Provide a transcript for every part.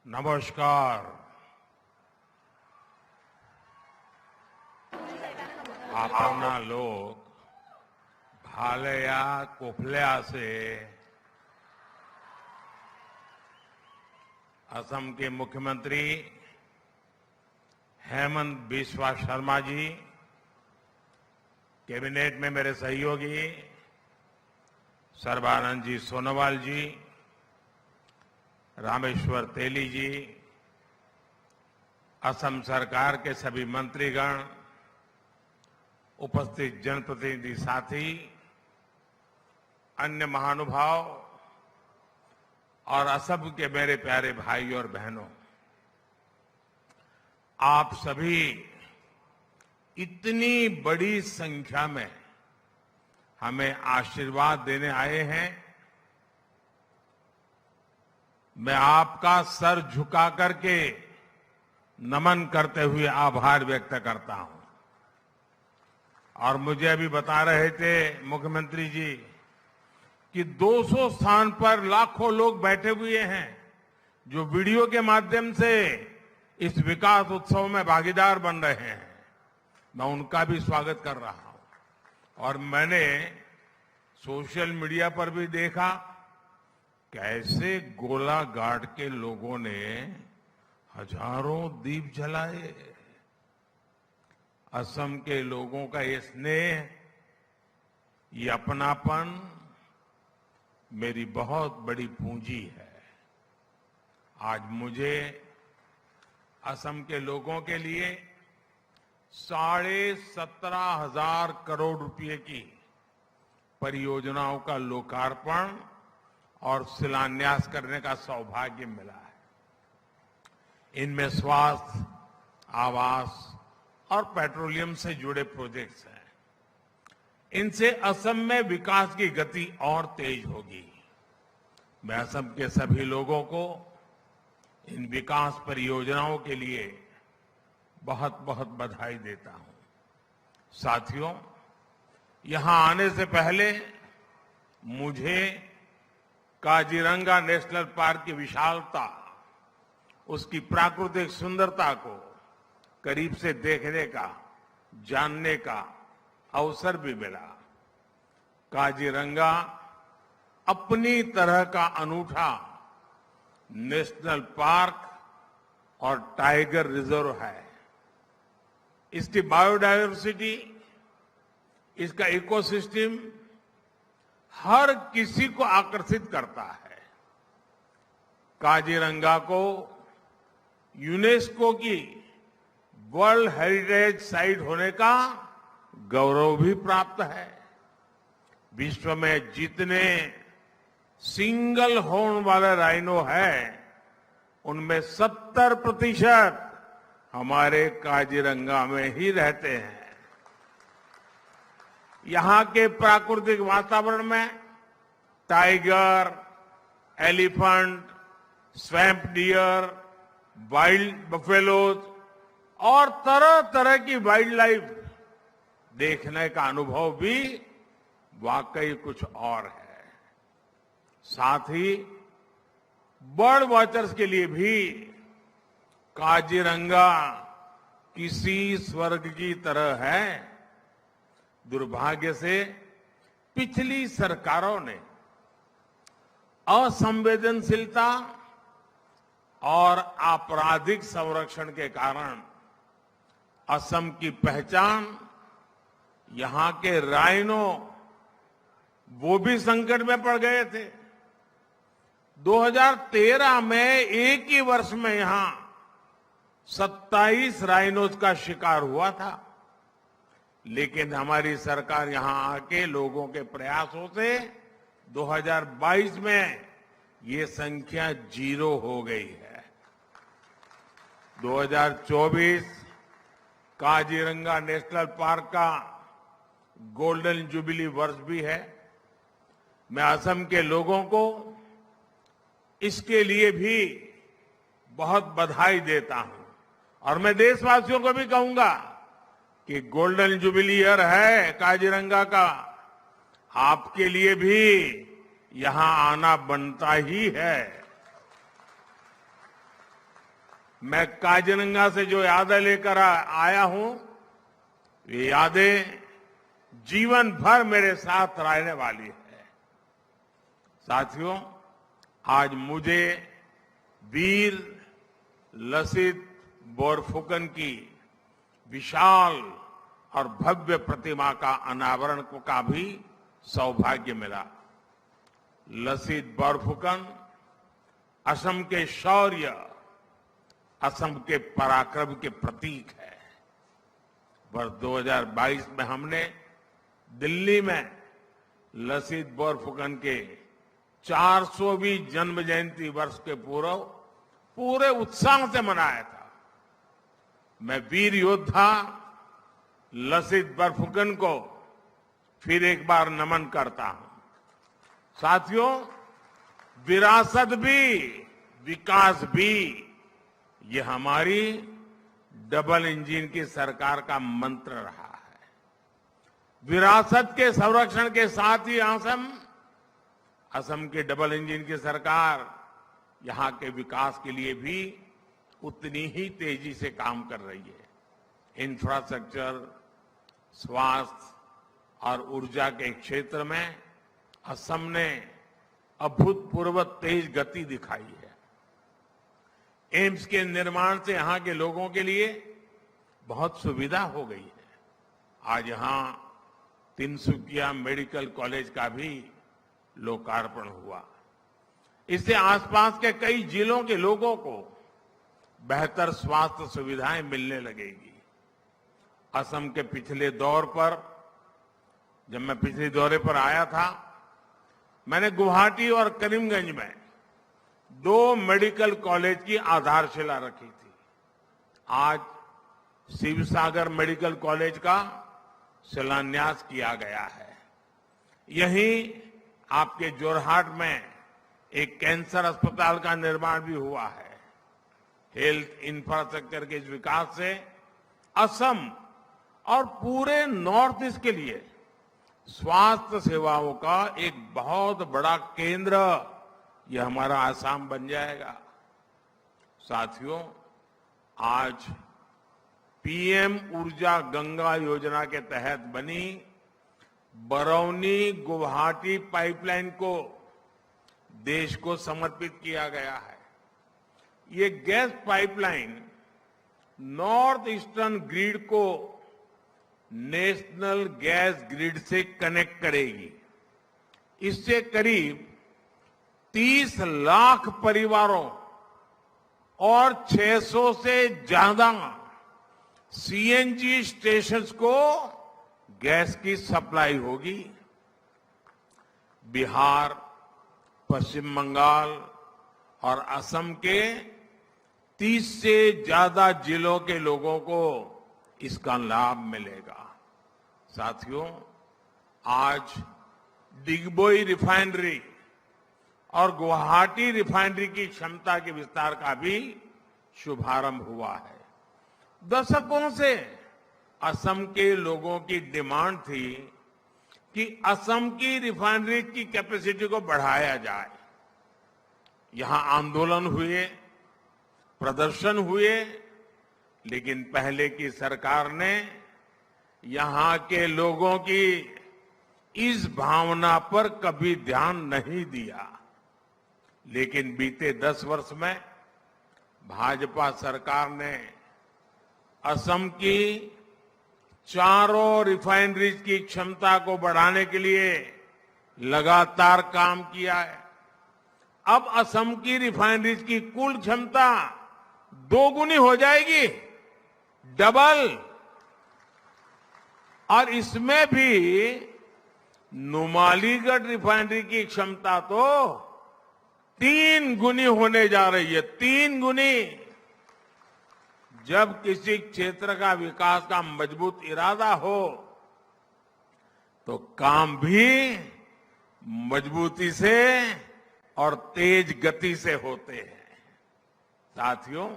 नमस्कार। आपना लोग भालया कोफल्या से असम के मुख्यमंत्री हेमंत बिस्वा शर्मा जी, कैबिनेट में मेरे सहयोगी सर्बानंद जी सोनोवाल जी, रामेश्वर तेली जी, असम सरकार के सभी मंत्रीगण, उपस्थित जनप्रतिनिधि साथी, अन्य महानुभाव और असम के मेरे प्यारे भाई और बहनों, आप सभी इतनी बड़ी संख्या में हमें आशीर्वाद देने आए हैं। मैं आपका सर झुका करके नमन करते हुए आभार व्यक्त करता हूं। और मुझे अभी बता रहे थे मुख्यमंत्री जी कि 200 स्थान पर लाखों लोग बैठे हुए हैं जो वीडियो के माध्यम से इस विकास उत्सव में भागीदार बन रहे हैं। मैं उनका भी स्वागत कर रहा हूं। और मैंने सोशल मीडिया पर भी देखा कैसे गोलाघाट के लोगों ने हजारों दीप जलाए। असम के लोगों का ये स्नेह, ये अपनापन मेरी बहुत बड़ी पूंजी है। आज मुझे असम के लोगों के लिए 17,500 करोड़ रुपए की परियोजनाओं का लोकार्पण और शिलान्यास करने का सौभाग्य मिला है। इनमें स्वास्थ्य, आवास और पेट्रोलियम से जुड़े प्रोजेक्ट्स हैं। इनसे असम में विकास की गति और तेज होगी। मैं असम के सभी लोगों को इन विकास परियोजनाओं के लिए बहुत बहुत बधाई देता हूं। साथियों, यहां आने से पहले मुझे काजीरंगा नेशनल पार्क की विशालता, उसकी प्राकृतिक सुंदरता को करीब से देखने का, जानने का अवसर भी मिला। काजीरंगा अपनी तरह का अनूठा नेशनल पार्क और टाइगर रिजर्व है। इसकी बायोडायवर्सिटी, इसका इकोसिस्टम हर किसी को आकर्षित करता है। काजीरंगा को यूनेस्को की वर्ल्ड हेरिटेज साइट होने का गौरव भी प्राप्त है। विश्व में जितने सिंगल हॉर्न वाले राइनो हैं, उनमें 70% हमारे काजीरंगा में ही रहते हैं। यहां के प्राकृतिक वातावरण में tiger, elephant, swamp dear, wild buffaloes और तरह तरह की वाइल्ड लाइफ देखने का अनुभव भी वाकई कुछ और है। साथ ही बर्ड वॉचर्स के लिए भी काजीरंगा किसी स्वर्ग की तरह है। दुर्भाग्य से पिछली सरकारों ने असंवेदनशीलता और आपराधिक संरक्षण के कारण असम की पहचान, यहां के राइनो, वो भी संकट में पड़ गए थे। 2013 में एक ही वर्ष में यहां 27 राइनोज का शिकार हुआ था। लेकिन हमारी सरकार यहां आके लोगों के प्रयासों से 2022 में ये संख्या 0 हो गई है। 2024 काजीरंगा नेशनल पार्क का गोल्डन जुबिली वर्ष भी है। मैं असम के लोगों को इसके लिए भी बहुत बधाई देता हूं। और मैं देशवासियों को भी कहूंगा कि गोल्डन जुबिली ईयर है काजीरंगा का, आपके लिए भी यहां आना बनता ही है। मैं काजीरंगा से जो यादें लेकर आया हूं, ये यादें जीवन भर मेरे साथ रहने वाली है। साथियों, आज मुझे वीर लसित बोरफुकन की विशाल और भव्य प्रतिमा का अनावरण का भी सौभाग्य मिला। लसित बोरफुकन असम के शौर्य, असम के पराक्रम के प्रतीक है। वर्ष 2022 में हमने दिल्ली में लसित बोरफुकन के 400वीं जन्म जयंती वर्ष के पूर्व पूरे उत्साह से मनाया था। मैं वीर योद्धा लसित बोरफुकन को फिर एक बार नमन करता हूं। साथियों, विरासत भी विकास भी, ये हमारी डबल इंजन की सरकार का मंत्र रहा है। विरासत के संरक्षण के साथ ही असम की डबल इंजन की सरकार यहां के विकास के लिए भी उतनी ही तेजी से काम कर रही है। इंफ्रास्ट्रक्चर, स्वास्थ्य और ऊर्जा के क्षेत्र में असम ने अभूतपूर्व तेज गति दिखाई है। एम्स के निर्माण से यहां के लोगों के लिए बहुत सुविधा हो गई है। आज यहां तिनसुकिया मेडिकल कॉलेज का भी लोकार्पण हुआ। इससे आसपास के कई जिलों के लोगों को बेहतर स्वास्थ्य सुविधाएं मिलने लगेगी। असम के पिछले दौर पर, जब मैं पिछले दौरे पर आया था, मैंने गुवाहाटी और करीमगंज में 2 मेडिकल कॉलेज की आधारशिला रखी थी। आज शिवसागर मेडिकल कॉलेज का शिलान्यास किया गया है। यहीं आपके जोरहाट में एक कैंसर अस्पताल का निर्माण भी हुआ है। हेल्थ इंफ्रास्ट्रक्चर के इस विकास से असम और पूरे नॉर्थ ईस्ट के लिए स्वास्थ्य सेवाओं का एक बहुत बड़ा केंद्र यह हमारा आसाम बन जाएगा। साथियों, आज पीएम ऊर्जा गंगा योजना के तहत बनी बरौनी गुवाहाटी पाइपलाइन को देश को समर्पित किया गया है। ये gas pipeline north eastern grid को नेशनल गैस ग्रिड से कनेक्ट करेगी। इससे करीब 30 लाख परिवारों और 600 से ज्यादा सीएनजी स्टेशंस को गैस की सप्लाई होगी। बिहार, पश्चिम बंगाल और असम के 30 से ज्यादा जिलों के लोगों को इसका लाभ मिलेगा। साथियों, आज डिगबोई रिफाइनरी और गुवाहाटी रिफाइनरी की क्षमता के विस्तार का भी शुभारंभ हुआ है। दशकों से असम के लोगों की डिमांड थी कि असम की रिफाइनरी की कैपेसिटी को बढ़ाया जाए। यहां आंदोलन हुए, प्रदर्शन हुए, लेकिन पहले की सरकार ने यहां के लोगों की इस भावना पर कभी ध्यान नहीं दिया। लेकिन बीते 10 वर्ष में भाजपा सरकार ने असम की चारों रिफाइनरीज की क्षमता को बढ़ाने के लिए लगातार काम किया है। अब असम की रिफाइनरीज की कुल क्षमता 2 गुनी हो जाएगी, डबल। और इसमें भी नुमालीगढ़ रिफाइनरी की क्षमता तो 3 गुनी होने जा रही है, 3 गुनी। जब किसी क्षेत्र का विकास का मजबूत इरादा हो तो काम भी मजबूती से और तेज गति से होते हैं। साथियों,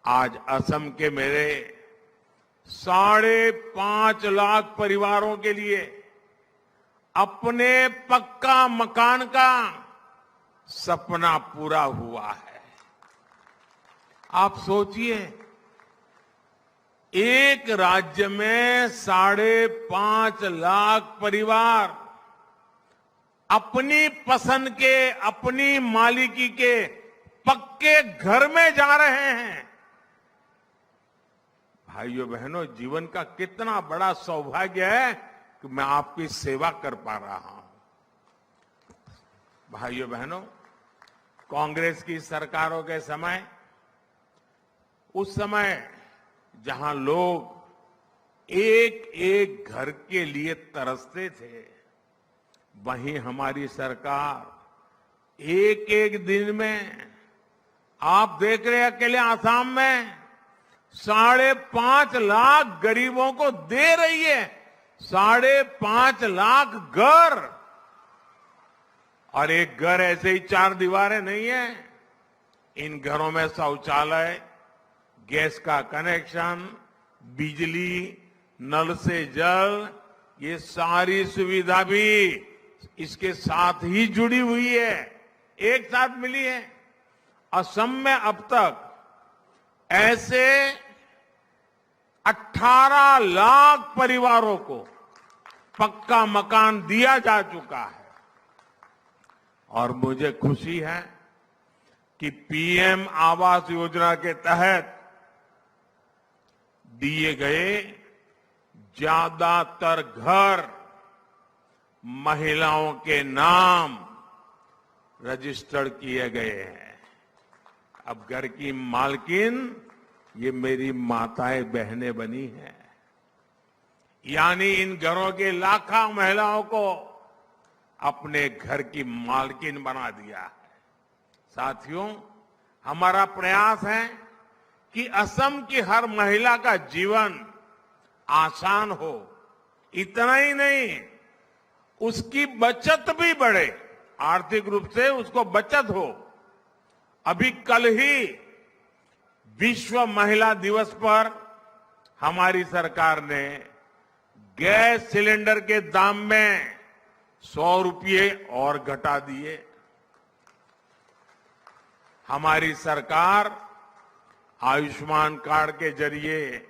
आज असम के मेरे 5.5 लाख परिवारों के लिए अपने पक्का मकान का सपना पूरा हुआ है। आप सोचिए, एक राज्य में 5.5 लाख परिवार अपनी पसंद के, अपनी मालिकी के पक्के घर में जा रहे हैं। भाइयों बहनों, जीवन का कितना बड़ा सौभाग्य है कि मैं आपकी सेवा कर पा रहा हूं। भाइयों बहनों, कांग्रेस की सरकारों के समय, उस समय जहां लोग एक एक घर के लिए तरसते थे, वहीं हमारी सरकार एक एक दिन में, आप देख रहे हैं अकेले आसाम में 5.5 लाख गरीबों को दे रही है। 5.5 लाख घर, और एक घर ऐसे ही 4 दीवारें नहीं है। इन घरों में शौचालय, गैस का कनेक्शन, बिजली, नल से जल, ये सारी सुविधा भी इसके साथ ही जुड़ी हुई है, एक साथ मिली है। असम में अब तक ऐसे 18 लाख परिवारों को पक्का मकान दिया जा चुका है। और मुझे खुशी है कि पीएम आवास योजना के तहत दिए गए ज्यादातर घर महिलाओं के नाम रजिस्टर्ड किए गए हैं। अब घर की मालकिन ये मेरी माताएं बहनें बनी हैं। यानी इन घरों के लाखों महिलाओं को अपने घर की मालकिन बना दिया है। साथियों, हमारा प्रयास है कि असम की हर महिला का जीवन आसान हो। इतना ही नहीं, उसकी बचत भी बढ़े, आर्थिक रूप से उसको बचत हो। अभी कल ही विश्व महिला दिवस पर हमारी सरकार ने गैस सिलेंडर के दाम में 100 रुपये और घटा दिए। हमारी सरकार आयुष्मान कार्ड के जरिए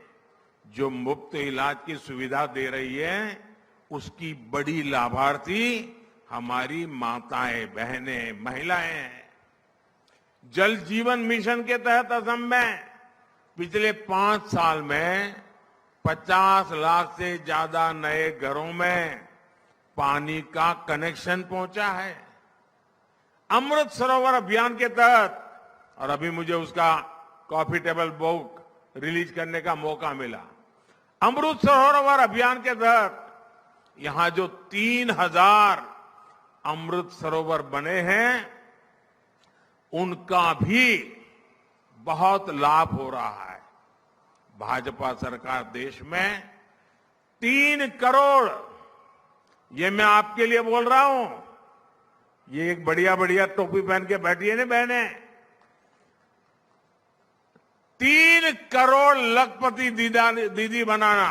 जो मुफ्त इलाज की सुविधा दे रही है, उसकी बड़ी लाभार्थी हमारी माताएं, बहनें, महिलाएं हैं। जल जीवन मिशन के तहत असम में पिछले 5 साल में 50 लाख से ज्यादा नए घरों में पानी का कनेक्शन पहुंचा है। अमृत सरोवर अभियान के तहत, और अभी मुझे उसका कॉफी टेबल बुक रिलीज करने का मौका मिला। अमृत सरोवर अभियान के तहत यहां जो 3000 अमृत सरोवर बने हैं, उनका भी बहुत लाभ हो रहा है। भाजपा सरकार देश में 3 करोड़, ये मैं आपके लिए बोल रहा हूं, ये एक बढ़िया बढ़िया टोपी पहन के बैठी है ना बहने, 3 करोड़ लखपति दीदी बनाना,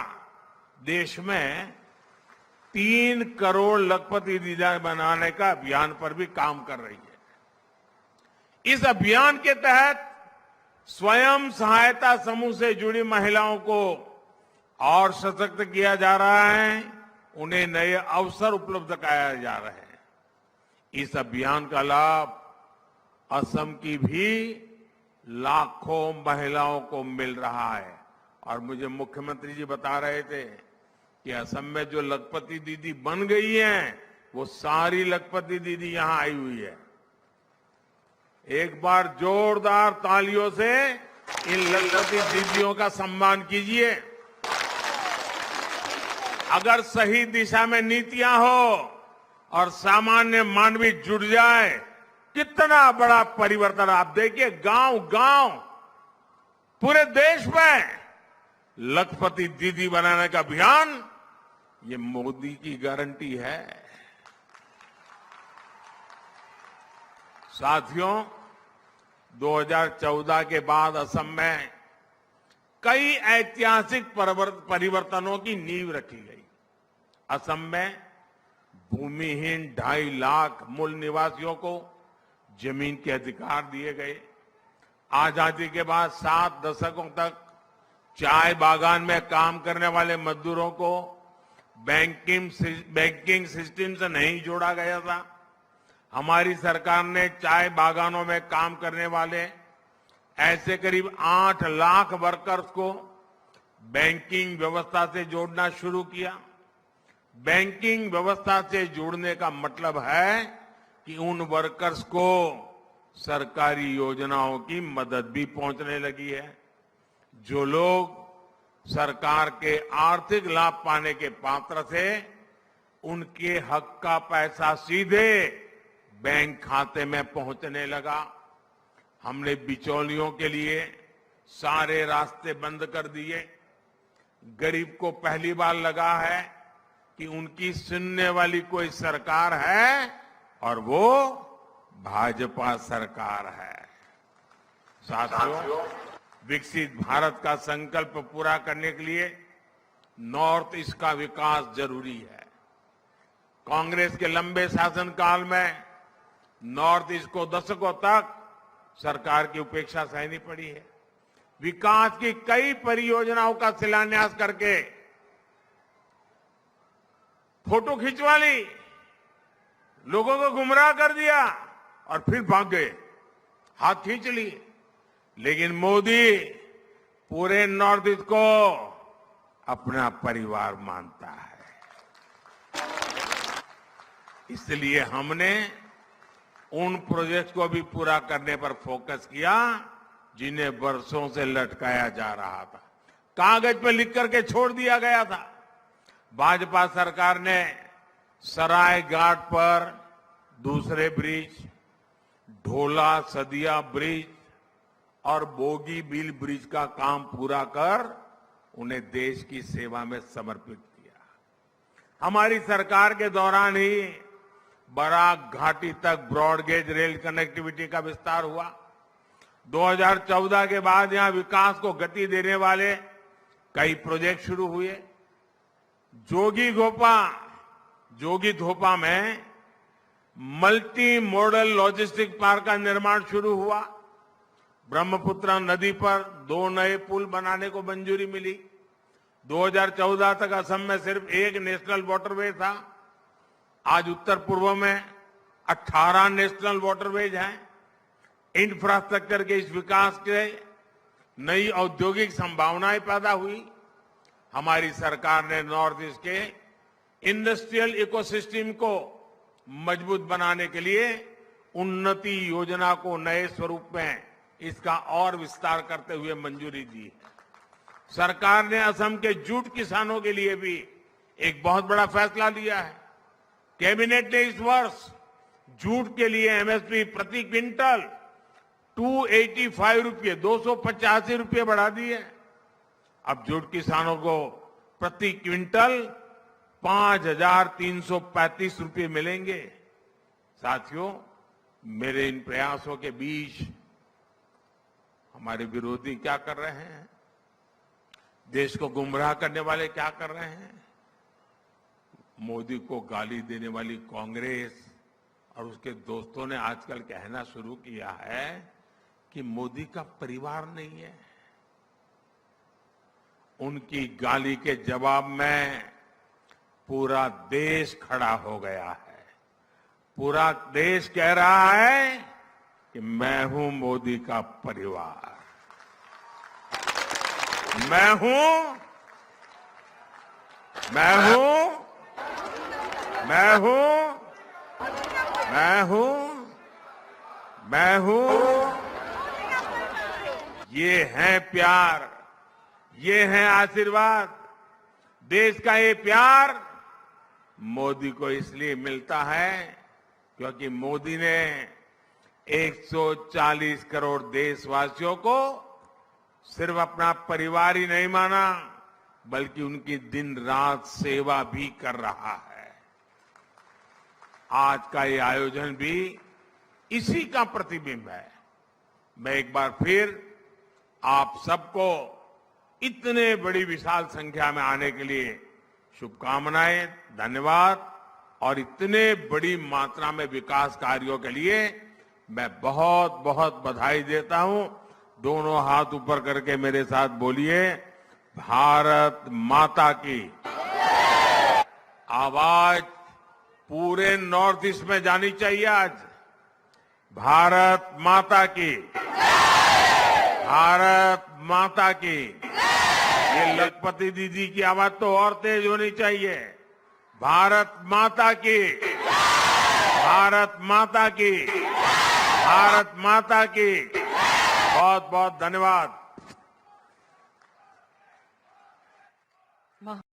देश में 3 करोड़ लखपति दीदी बनाने का अभियान पर भी काम कर रही है। इस अभियान के तहत स्वयं सहायता समूह से जुड़ी महिलाओं को और सशक्त किया जा रहा है, उन्हें नए अवसर उपलब्ध कराए जा रहे हैं। इस अभियान का लाभ असम की भी लाखों महिलाओं को मिल रहा है। और मुझे मुख्यमंत्री जी बता रहे थे कि असम में जो लखपति दीदी बन गई हैं, वो सारी लखपति दीदी यहां आई हुई है। एक बार जोरदार तालियों से इन लखपति दीदियों का सम्मान कीजिए। अगर सही दिशा में नीतियां हो और सामान्य मानवी जुड़ जाए, कितना बड़ा परिवर्तन। आप देखिए, गांव गांव पूरे देश में लखपति दीदी बनाने का अभियान, ये मोदी की गारंटी है। साथियों, 2014 के बाद असम में कई ऐतिहासिक परिवर्तनों की नींव रखी गई। असम में भूमिहीन 2.5 लाख मूल निवासियों को जमीन के अधिकार दिए गए। आजादी के बाद 7 दशकों तक चाय बागान में काम करने वाले मजदूरों को बैंकिंग सिस्टम से नहीं जोड़ा गया था। हमारी सरकार ने चाय बागानों में काम करने वाले ऐसे करीब 8 लाख वर्कर्स को बैंकिंग व्यवस्था से जोड़ना शुरू किया। बैंकिंग व्यवस्था से जोड़ने का मतलब है कि उन वर्कर्स को सरकारी योजनाओं की मदद भी पहुंचने लगी है। जो लोग सरकार के आर्थिक लाभ पाने के पात्र थे, उनके हक का पैसा सीधे बैंक खाते में पहुंचने लगा। हमने बिचौलियों के लिए सारे रास्ते बंद कर दिए। गरीब को पहली बार लगा है कि उनकी सुनने वाली कोई सरकार है और वो भाजपा सरकार है। साथियों, विकसित भारत का संकल्प पूरा करने के लिए नॉर्थ ईस्ट का विकास जरूरी है। कांग्रेस के लंबे शासनकाल में नॉर्थ ईस्ट को दशकों तक सरकार की उपेक्षा सहनी पड़ी है। विकास की कई परियोजनाओं का शिलान्यास करके फोटो खिंचवा ली, लोगों को गुमराह कर दिया और फिर भाग गए, हाथ खींच लिए। लेकिन मोदी पूरे नॉर्थ ईस्ट को अपना परिवार मानता है। इसलिए हमने उन प्रोजेक्ट को भी पूरा करने पर फोकस किया जिन्हें वर्षों से लटकाया जा रहा था, कागज पर लिख करके छोड़ दिया गया था। भाजपा सरकार ने सराय घाट पर दूसरे ब्रिज, ढोला सदिया ब्रिज और बोगी बिल ब्रिज का काम पूरा कर उन्हें देश की सेवा में समर्पित किया। हमारी सरकार के दौरान ही बराक घाटी तक ब्रॉडगेज रेल कनेक्टिविटी का विस्तार हुआ। 2014 के बाद यहां विकास को गति देने वाले कई प्रोजेक्ट शुरू हुए। जोगी धोपा में मल्टी मॉडल लॉजिस्टिक पार्क का निर्माण शुरू हुआ। ब्रह्मपुत्र नदी पर 2 नए पुल बनाने को मंजूरी मिली। 2014 तक असम में सिर्फ एक नेशनल वाटरवे था, आज उत्तर पूर्व में 18 नेशनल वाटरवेज हैं। इंफ्रास्ट्रक्चर के इस विकास के नई औद्योगिक संभावनाएं पैदा हुई। हमारी सरकार ने नॉर्थ ईस्ट के इंडस्ट्रियल इकोसिस्टम को मजबूत बनाने के लिए उन्नति योजना को नए स्वरूप में इसका और विस्तार करते हुए मंजूरी दी है। सरकार ने असम के जूट किसानों के लिए भी एक बहुत बड़ा फैसला लिया है। कैबिनेट ने इस वर्ष जूट के लिए एमएसपी प्रति क्विंटल 285 रुपये 285 रुपये बढ़ा दिए। अब जूट किसानों को प्रति क्विंटल 5,335 रुपये मिलेंगे। साथियों, मेरे इन प्रयासों के बीच हमारे विरोधी क्या कर रहे हैं, देश को गुमराह करने वाले क्या कर रहे हैं। मोदी को गाली देने वाली कांग्रेस और उसके दोस्तों ने आजकल कहना शुरू किया है कि मोदी का परिवार नहीं है। उनकी गाली के जवाब में पूरा देश खड़ा हो गया है। पूरा देश कह रहा है कि मैं हूं मोदी का परिवार, मैं हूं ये है प्यार, ये है आशीर्वाद। देश का ये प्यार मोदी को इसलिए मिलता है क्योंकि मोदी ने 140 करोड़ देशवासियों को सिर्फ अपना परिवार ही नहीं माना, बल्कि उनकी दिन रात सेवा भी कर रहा है। आज का ये आयोजन भी इसी का प्रतिबिंब है। मैं एक बार फिर आप सबको इतने बड़ी विशाल संख्या में आने के लिए शुभकामनाएं, धन्यवाद। और इतने बड़ी मात्रा में विकास कार्यों के लिए मैं बहुत बहुत बधाई देता हूं। दोनों हाथ ऊपर करके मेरे साथ बोलिए, भारत माता की। आवाज पूरे नॉर्थ ईस्ट में जानी चाहिए आज। भारत माता की, भारत माता की। ये लखपति दीदी की आवाज तो और तेज होनी चाहिए। भारत माता की, भारत माता की, भारत माता की। बहुत बहुत धन्यवाद।